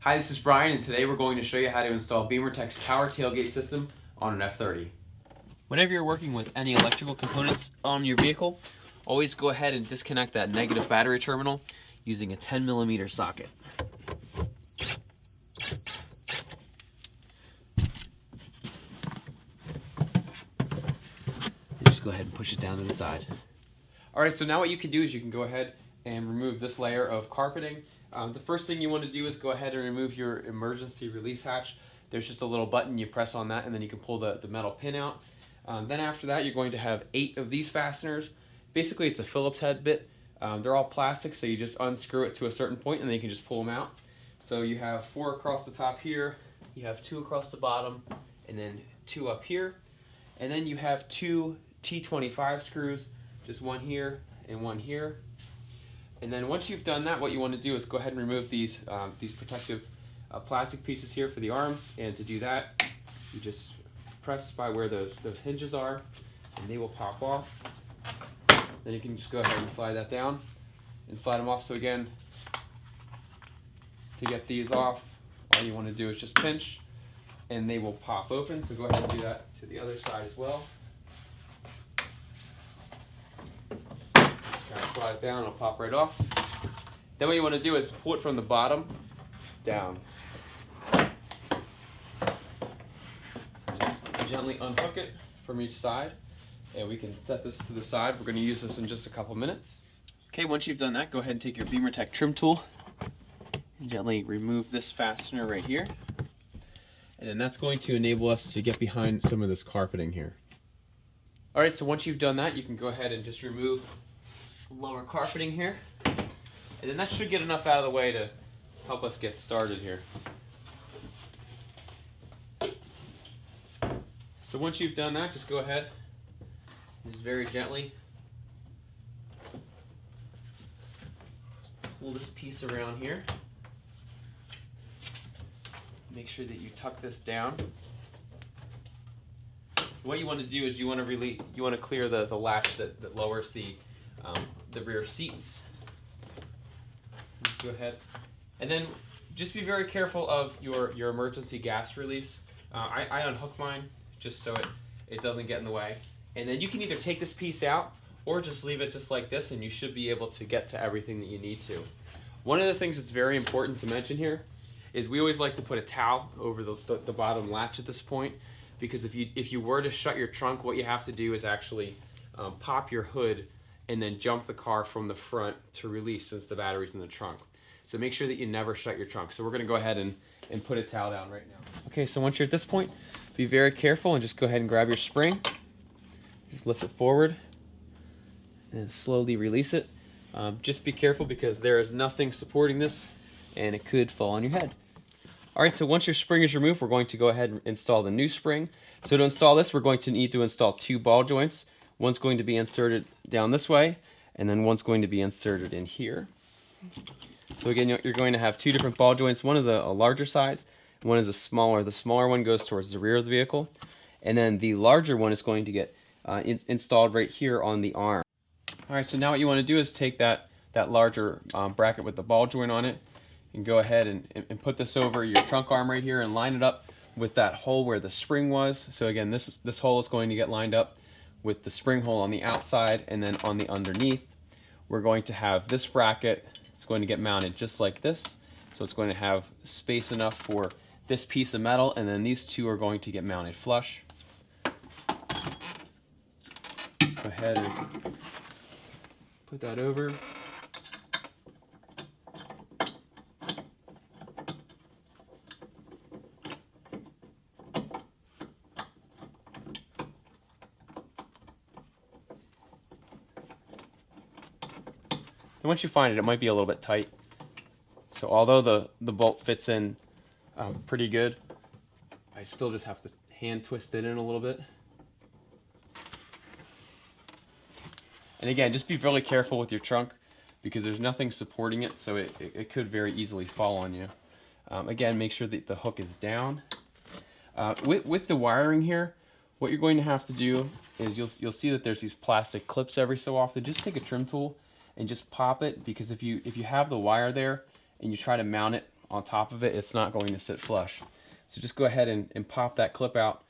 Hi, this is Brian, and today we're going to show you how to install BimmerTech's power tailgate system on an F30. Whenever you're working with any electrical components on your vehicle, always go ahead and disconnect that negative battery terminal using a 10mm socket. And just go ahead and push it down to the side. Alright, so now what you can do is you can go ahead and remove this layer of carpeting. The first thing you want to do is go ahead and remove your emergency release hatch. There's just a little button, you press on that and then you can pull the metal pin out. Then after that you're going to have 8 of these fasteners. Basically it's a Phillips head bit. They're all plastic, so you just unscrew it to a certain point and then you can just pull them out. So you have 4 across the top here, you have 2 across the bottom, and then 2 up here. And then you have 2 T25 screws, just one here and one here. And then once you've done that, what you want to do is go ahead and remove these protective plastic pieces here for the arms. And to do that, you just press by where those hinges are, and they will pop off. Then you can just go ahead and slide that down and slide them off. So again, to get these off, all you want to do is just pinch, and they will pop open. So go ahead and do that to the other side as well. Kind of slide it down, it'll pop right off. Then what you want to do is pull it from the bottom down. Just gently unhook it from each side, and we can set this to the side. We're going to use this in just a couple minutes. Okay, once you've done that, go ahead and take your BimmerTech trim tool and gently remove this fastener right here. And then that's going to enable us to get behind some of this carpeting here. Alright, so once you've done that, you can go ahead and just remove lower carpeting here, and then that should get enough out of the way to help us get started here. So once you've done that, just go ahead and just very gently pull this piece around here. Make sure that you tuck this down. What you want to do is you want to clear the latch that lowers the rear seats. So just go ahead, and then just be very careful of your emergency gas release. I unhook mine just so it doesn't get in the way, and then you can either take this piece out or just leave it just like this, and you should be able to get to everything that you need to. One of the things that's very important to mention here is we always like to put a towel over the bottom latch at this point, because if you were to shut your trunk, what you have to do is actually pop your hood and then jump the car from the front to release, since the battery's in the trunk. So make sure that you never shut your trunk. So we're gonna go ahead and put a towel down right now. Okay, so once you're at this point, be very careful and just go ahead and grab your spring. Just lift it forward and slowly release it. Just be careful because there is nothing supporting this and it could fall on your head. Alright, so once your spring is removed, we're going to go ahead and install the new spring. So to install this, we're going to need to install 2 ball joints. One's going to be inserted down this way, and then one's going to be inserted in here. So again, you're going to have 2 different ball joints. One is a larger size, one is a smaller. The smaller one goes towards the rear of the vehicle, and then the larger one is going to get installed right here on the arm. Alright, so now what you want to do is take that larger bracket with the ball joint on it, and go ahead and put this over your trunk arm right here and line it up with that hole where the spring was. So again, this hole is going to get lined up with the spring hole on the outside, and then on the underneath we're going to have this bracket. It's going to get mounted just like this, so it's going to have space enough for this piece of metal, and then these 2 are going to get mounted flush. Let's go ahead and put that over. And once you find it, it might be a little bit tight. So although the bolt fits in pretty good, I still just have to hand twist it in a little bit. And again, just be really careful with your trunk because there's nothing supporting it, so it could very easily fall on you. Again, make sure that the hook is down. With the wiring here, what you're going to have to do is you'll see that there's these plastic clips every so often. Just take a trim tool and just pop it, because if you have the wire there and you try to mount it on top of it, it's not going to sit flush. So just go ahead and pop that clip out.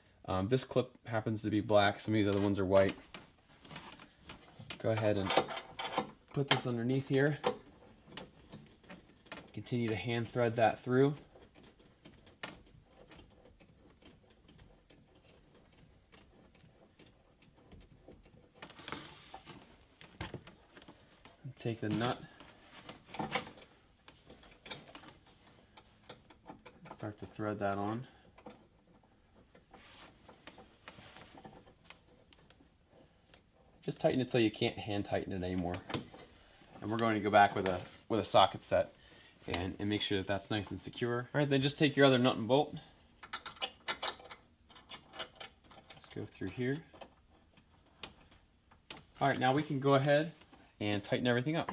This clip happens to be black, some of these other ones are white. Go ahead and put this underneath here. Continue to hand thread that through. And take the nut. Start to thread that on. Just tighten it so you can't hand tighten it anymore. And we're going to go back with a socket set and make sure that that's nice and secure. All right, then just take your other nut and bolt. Let's go through here. All right, now we can go ahead and tighten everything up.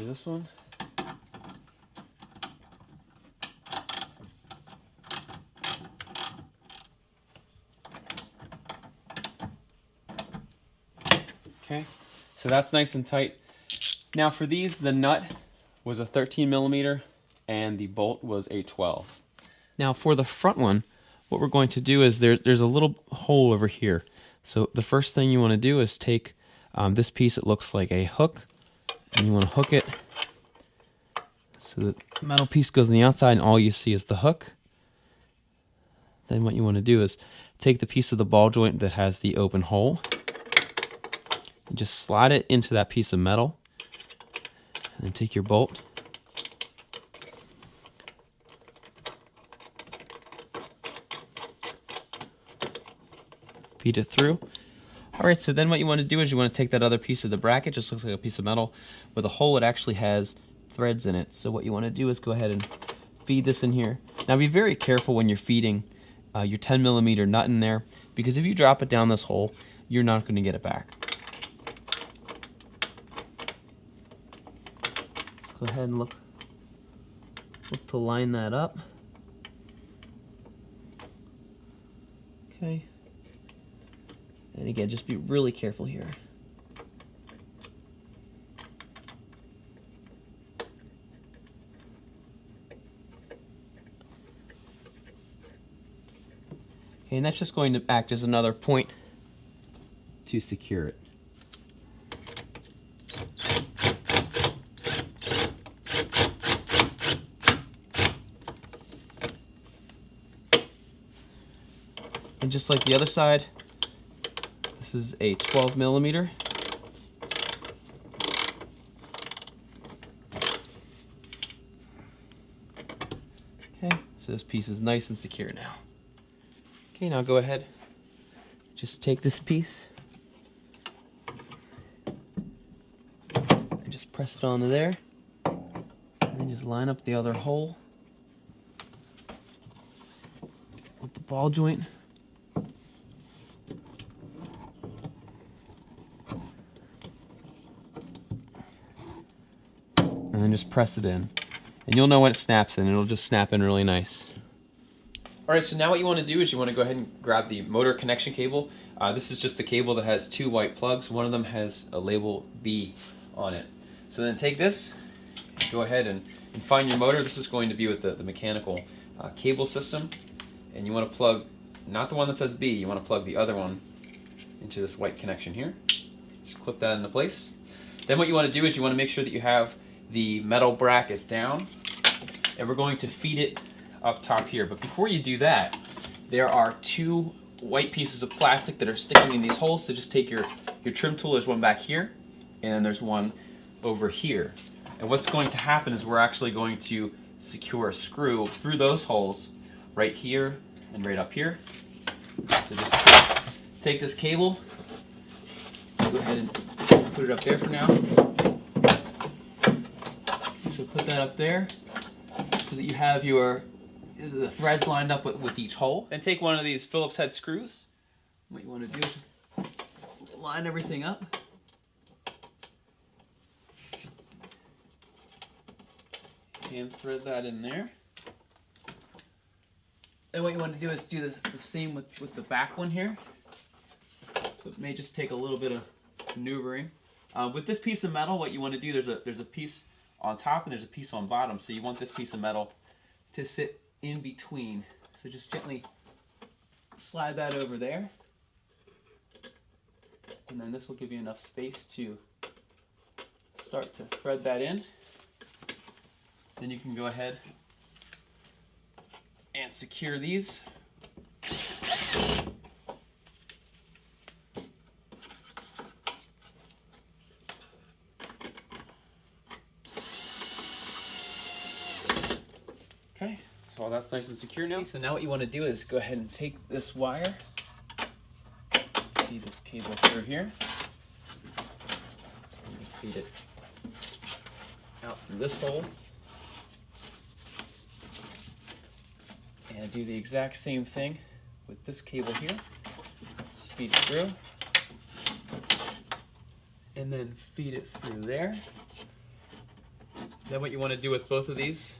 This one. Okay, so that's nice and tight. Now for these, the nut was a 13 millimeter and the bolt was a 12. Now for the front one, what we're going to do is there's a little hole over here. So the first thing you want to do is take this piece, it looks like a hook, and you want to hook it so the metal piece goes on the outside and all you see is the hook. Then what you want to do is take the piece of the ball joint that has the open hole and just slide it into that piece of metal, and then take your bolt, feed it through. Alright, so then what you want to do is you want to take that other piece of the bracket, just looks like a piece of metal with a hole. It actually has threads in it. So what you want to do is go ahead and feed this in here. Now be very careful when you're feeding your 10 millimeter nut in there, because if you drop it down this hole, you're not going to get it back. Let's go ahead and look to line that up. Okay. And again, just be really careful here. Okay, and that's just going to act as another point to secure it. And just like the other side, this is a 12 millimeter. Okay, so this piece is nice and secure now. Okay, now go ahead, just take this piece and just press it onto there, and then just line up the other hole with the ball joint. And then just press it in. And you'll know when it snaps in, it'll just snap in really nice. Alright, so now what you want to do is you want to go ahead and grab the motor connection cable. This is just the cable that has two white plugs. One of them has a label B on it. So then take this, go ahead and find your motor. This is going to be with the mechanical cable system. And you want to plug, not the one that says B, you want to plug the other one into this white connection here. Just clip that into place. Then what you want to do is you want to make sure that you have the metal bracket down, and we're going to feed it up top here. But before you do that, there are two white pieces of plastic that are sticking in these holes. So just take your trim tool. There's one back here, and then there's one over here. And what's going to happen is we're actually going to secure a screw through those holes right here and right up here. So just take this cable, go ahead and put it up there for now. So put that up there so that you have the threads lined up with each hole. And take one of these Phillips head screws. What you want to do is just line everything up. And thread that in there. then what you want to do is do the same with the back one here. So it may just take a little bit of maneuvering. With this piece of metal, what you want to do, there's a piece on top and there's a piece on bottom. So you want this piece of metal to sit in between. So just gently slide that over there. And then this will give you enough space to start to thread that in. Then you can go ahead and secure these. Okay, so all that's nice and secure now. So now what you want to do is go ahead and take this wire, feed this cable through here, and you feed it out through this hole. And do the exact same thing with this cable here. Just feed it through. And then feed it through there. Then what you want to do with both of these,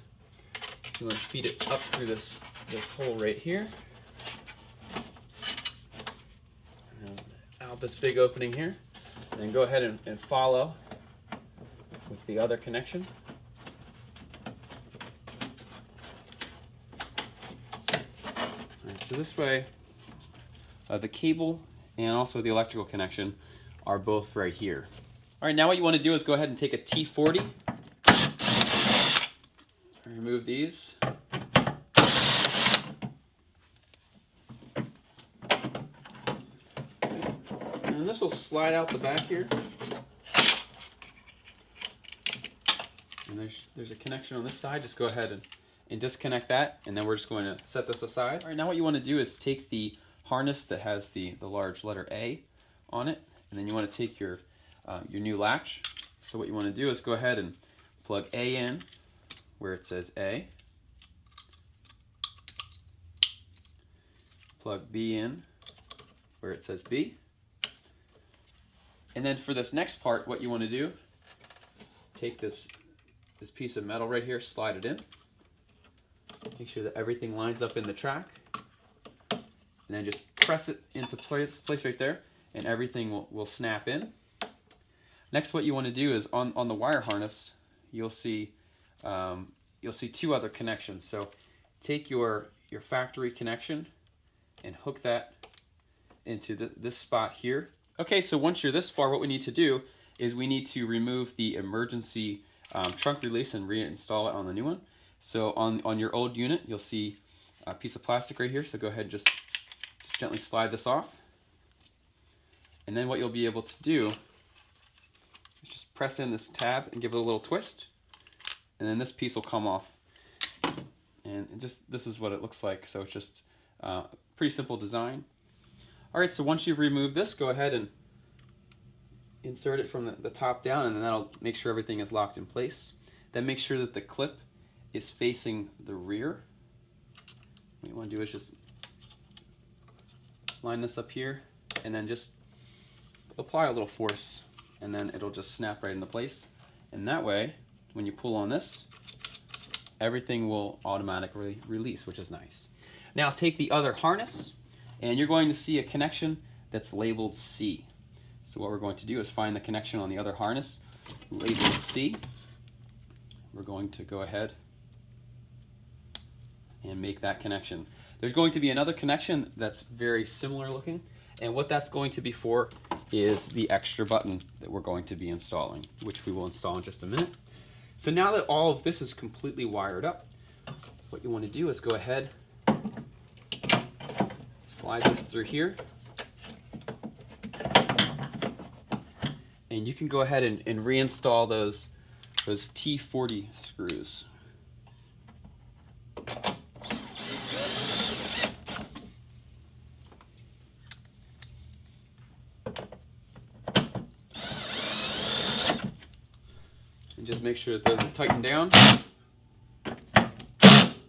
you want to feed it up through this hole right here. And out this big opening here. And then go ahead and follow with the other connection. So this way, the cable and also the electrical connection are both right here. All right, now what you want to do is go ahead and take a T40, remove these. And this will slide out the back here. And there's a connection on this side. Just go ahead and disconnect that, and then we're just going to set this aside. All right, now what you want to do is take the harness that has the large letter A on it, and then you want to take your new latch. So what you want to do is go ahead and plug A in where it says A, plug B in where it says B, and then for this next part, what you want to do is take this piece of metal right here, slide it in. Make sure that everything lines up in the track, and then just press it into place right there, and everything will snap in. Next, what you want to do is on the wire harness, you'll see two other connections. So take your factory connection and hook that into this spot here. Okay, so once you're this far, what we need to do is we need to remove the emergency trunk release and reinstall it on the new one. So on your old unit, you'll see a piece of plastic right here. So go ahead and just gently slide this off. And then what you'll be able to do is just press in this tab and give it a little twist. And then this piece will come off. And this is what it looks like. So it's just a pretty simple design. All right, so once you've removed this, go ahead and insert it from the top down, and then that'll make sure everything is locked in place. Then make sure that the clip is facing the rear. What you want to do is just line this up here, and then just apply a little force, and then it'll just snap right into place. And that way, when you pull on this, everything will automatically release, which is nice. Now take the other harness, and you're going to see a connection that's labeled C. So what we're going to do is find the connection on the other harness labeled C. We're going to go ahead and make that connection. There's going to be another connection that's very similar looking, and what that's going to be for is the extra button that we're going to be installing, which we will install in just a minute. So now that all of this is completely wired up, what you want to do is go ahead, slide this through here, and you can go ahead and reinstall those T40 screws. And just make sure that those are tightened down. All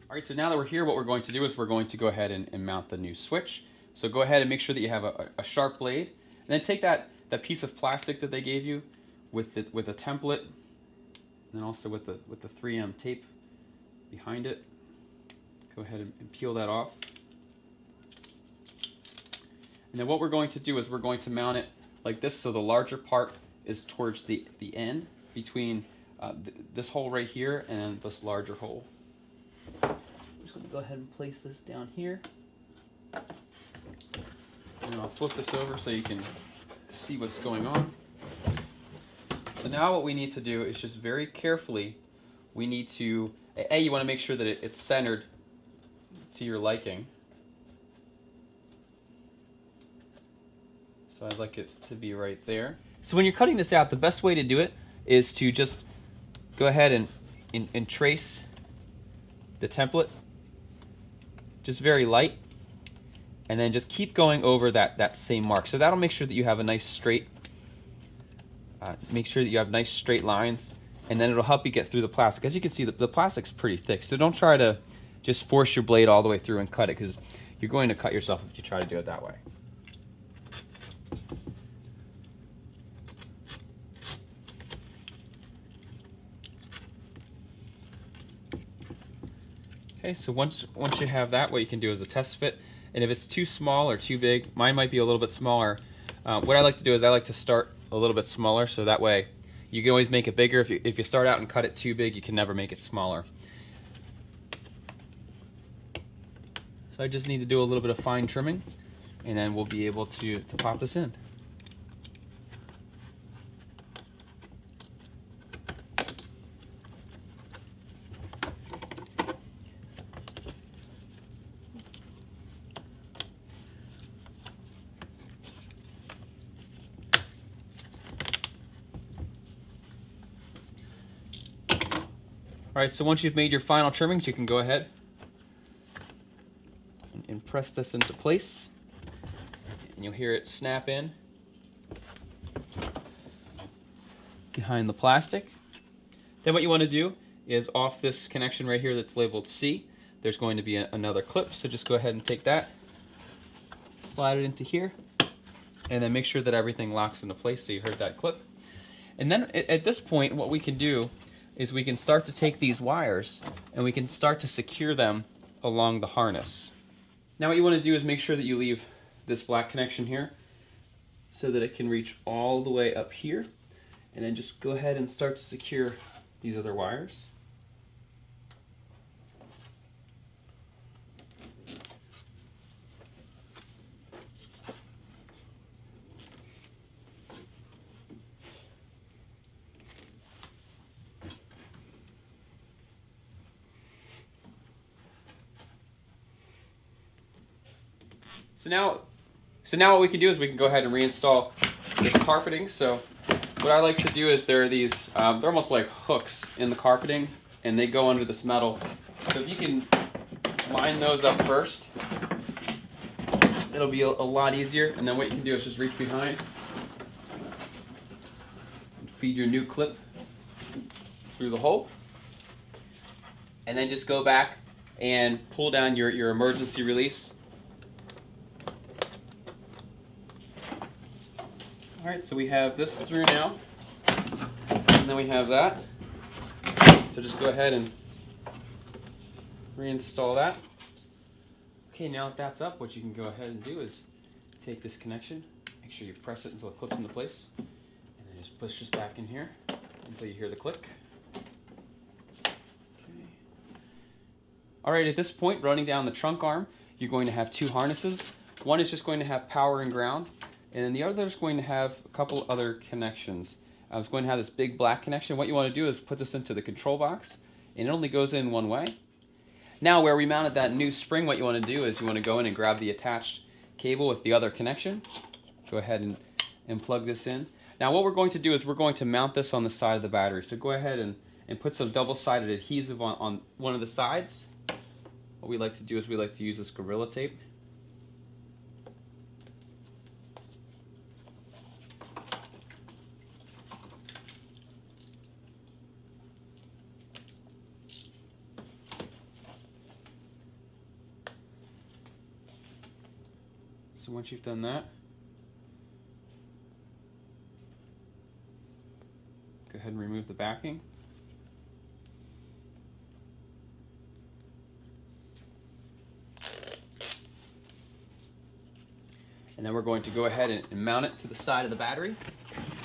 right, so now that we're here, what we're going to do is we're going to go ahead and mount the new switch. So go ahead and make sure that you have a sharp blade, and then take that piece of plastic that they gave you with a template, and then also with the 3M tape behind it. Go ahead and peel that off. And then what we're going to do is we're going to mount it like this, so the larger part is towards the end between this hole right here and this larger hole. I'm just going to go ahead and place this down here. And I'll flip this over so you can see what's going on. So now what we need to do is just very carefully, we need to, you want to make sure that it's centered to your liking. So I'd like it to be right there. So when you're cutting this out, the best way to do it is to just go ahead and trace the template, just very light, and then just keep going over that same mark. So that'll make sure that you have a nice straight, make sure that you have nice straight lines, and then it'll help you get through the plastic. As you can see, the plastic's pretty thick, so don't try to just force your blade all the way through and cut it, because you're going to cut yourself if you try to do it that way. Okay, so once you have that, what you can do is a test fit, and if it's too small or too big, mine might be a little bit smaller. What I like to do is I like to start a little bit smaller, so that way you can always make it bigger. If you start out and cut it too big, you can never make it smaller. So I just need to do a little bit of fine trimming, and then we'll be able to pop this in. Alright, so once you've made your final trimmings, you can go ahead and press this into place, and you'll hear it snap in behind the plastic. Then what you want to do is off this connection right here that's labeled C, there's going to be another clip, so just go ahead and take that, slide it into here, and then make sure that everything locks into place so you heard that clip. And then at this point, what we can do is we can start to take these wires and we can start to secure them along the harness. Now what you want to do is make sure that you leave this black connection here so that it can reach all the way up here, and then just go ahead and start to secure these other wires. So now what we can do is we can go ahead and reinstall this carpeting. So what I like to do is there are these, they're almost like hooks in the carpeting, and they go under this metal. So if you can line those up first, it'll be a lot easier. And then what you can do is just reach behind and feed your new clip through the hole, and then just go back and pull down your emergency release. Alright, so we have this through now, and then we have that. So just go ahead and reinstall that. Okay, now that that's up, what you can go ahead and do is take this connection, make sure you press it until it clips into place, and then just push this back in here until you hear the click. Okay. Alright, at this point, running down the trunk arm, you're going to have two harnesses. One is just going to have power and ground, and then the other is going to have a couple other connections. I was going to have this big black connection. What you want to do is put this into the control box, and it only goes in one way. Now where we mounted that new spring, what you want to do is you want to go in and grab the attached cable with the other connection. Go ahead and plug this in. Now what we're going to do is we're going to mount this on the side of the battery. So go ahead and put some double-sided adhesive on one of the sides. What we like to do is we like to use this Gorilla Tape. So once you've done that, go ahead and remove the backing. And And then we're going to go ahead and mount it to the side of the battery.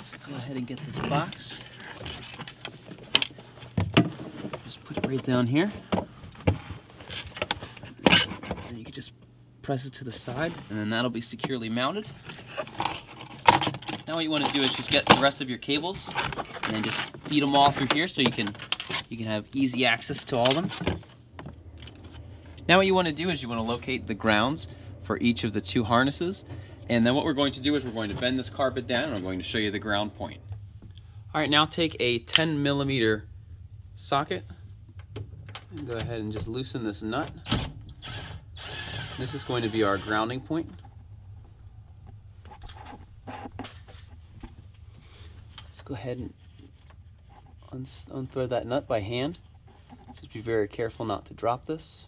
So go ahead and get this box. Just put it right down here. And you can just press it to the side, and then that'll be securely mounted. Now what you want to do is just get the rest of your cables and then just feed them all through here so you can have easy access to all of them. Now what you want to do is you want to locate the grounds for each of the two harnesses, and then what we're going to do is we're going to bend this carpet down and I'm going to show you the ground point. Alright, now take a 10mm socket and go ahead and just loosen this nut. This is going to be our grounding point. Just go ahead and unthread that nut by hand. Just be very careful not to drop this.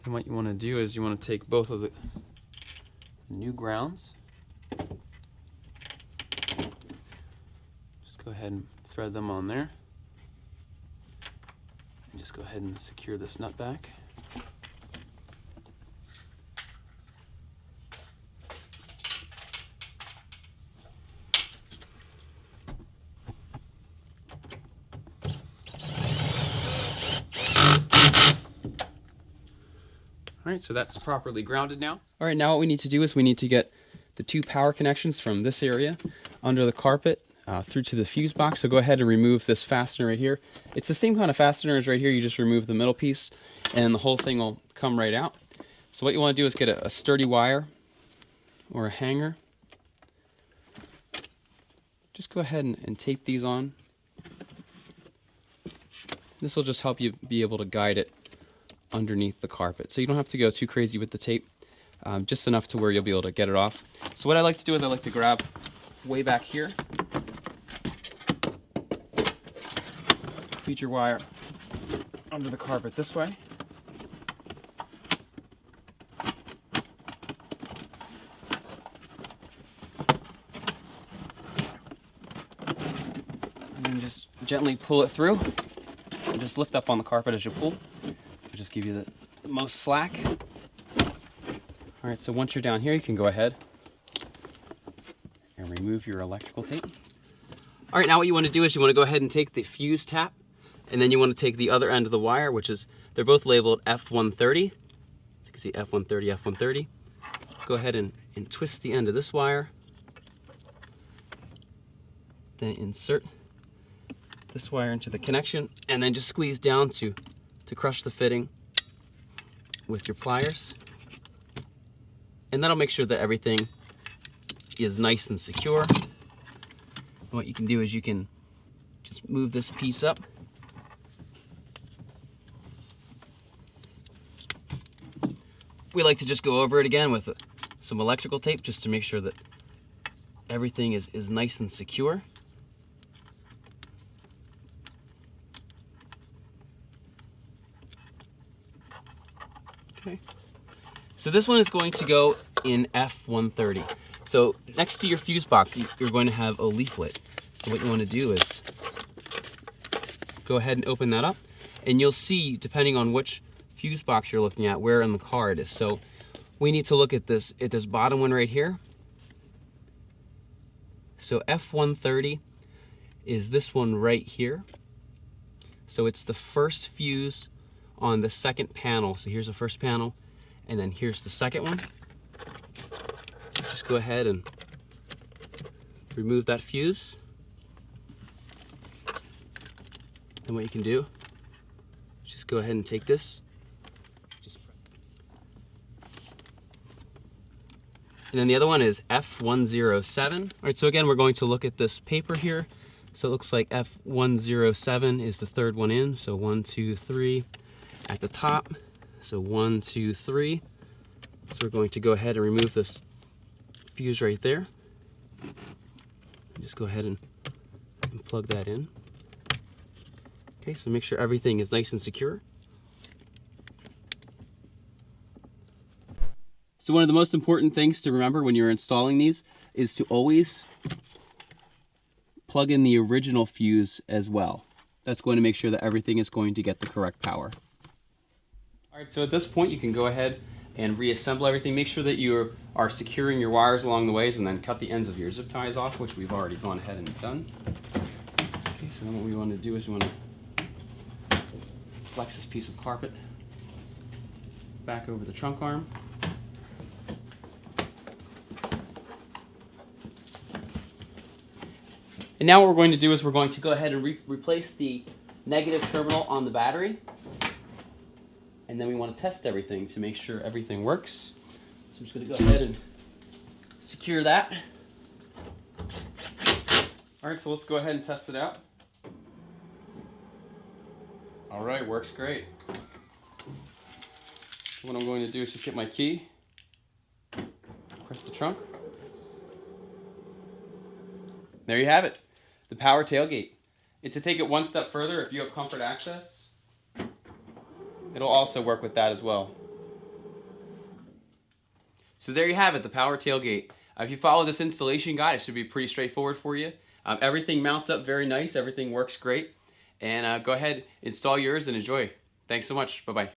And what you want to do is you want to take both of the new grounds. Just go ahead and thread them on there. And just go ahead and secure this nut back. Alright, so that's properly grounded now. Alright, now what we need to do is we need to get the two power connections from this area under the carpet through to the fuse box. So go ahead and remove this fastener right here. It's the same kind of fastener as right here. You just remove the middle piece and the whole thing will come right out. So what you want to do is get a sturdy wire or a hanger. Just go ahead and tape these on. This will just help you be able to guide it underneath the carpet. So you don't have to go too crazy with the tape, just enough to where you'll be able to get it off. So what I like to do is I like to grab way back here, feed your wire under the carpet this way, and then just gently pull it through and just lift up on the carpet as you pull. Just give you the most slack. Alright, so once you're down here, you can go ahead and remove your electrical tape. Alright, now what you want to do is you want to go ahead and take the fuse tap, and then you want to take the other end of the wire, which is, they're both labeled F130. So you can see F130, F130. Go ahead and twist the end of this wire. Then insert this wire into the connection, and then just squeeze down to crush the fitting with your pliers. And that'll make sure that everything is nice and secure. And what you can do is you can just move this piece up. We like to just go over it again with some electrical tape just to make sure that everything is nice and secure. Okay. So this one is going to go in F130. So next to your fuse box, you're going to have a leaflet. So what you want to do is go ahead and open that up, and you'll see, depending on which fuse box you're looking at, where in the car it is. So we need to look at this bottom one right here. So F130 is this one right here. So it's the first fuse on the second panel. So here's the first panel, and then here's the second one. Just go ahead and remove that fuse. And what you can do is just go ahead and take this. And then the other one is F107. All right, so again, we're going to look at this paper here. So it looks like F107 is the third one in. So 1, 2, 3. At the top, so 1, 2, 3. So we're going to go ahead and remove this fuse right there. Just go ahead and plug that in. Okay, so make sure everything is nice and secure. So one of the most important things to remember when you're installing these is to always plug in the original fuse as well. That's going to make sure that everything is going to get the correct power. All right, so at this point you can go ahead and reassemble everything. Make sure that you are securing your wires along the ways, and then cut the ends of your zip ties off, which we've already gone ahead and done. Okay, so then what we want to do is we want to flex this piece of carpet back over the trunk arm. And now what we're going to do is we're going to go ahead and replace the negative terminal on the battery. And then we want to test everything to make sure everything works. So I'm just going to go ahead and secure that. All right, so let's go ahead and test it out. All right, works great. So what I'm going to do is just get my key, press the trunk. There you have it, the power tailgate. And to take it one step further, if you have comfort access, it'll also work with that as well. So there you have it, the power tailgate. If you follow this installation guide, it should be pretty straightforward for you. Everything mounts up very nice, everything works great. And go ahead, install yours and enjoy. Thanks so much, bye-bye.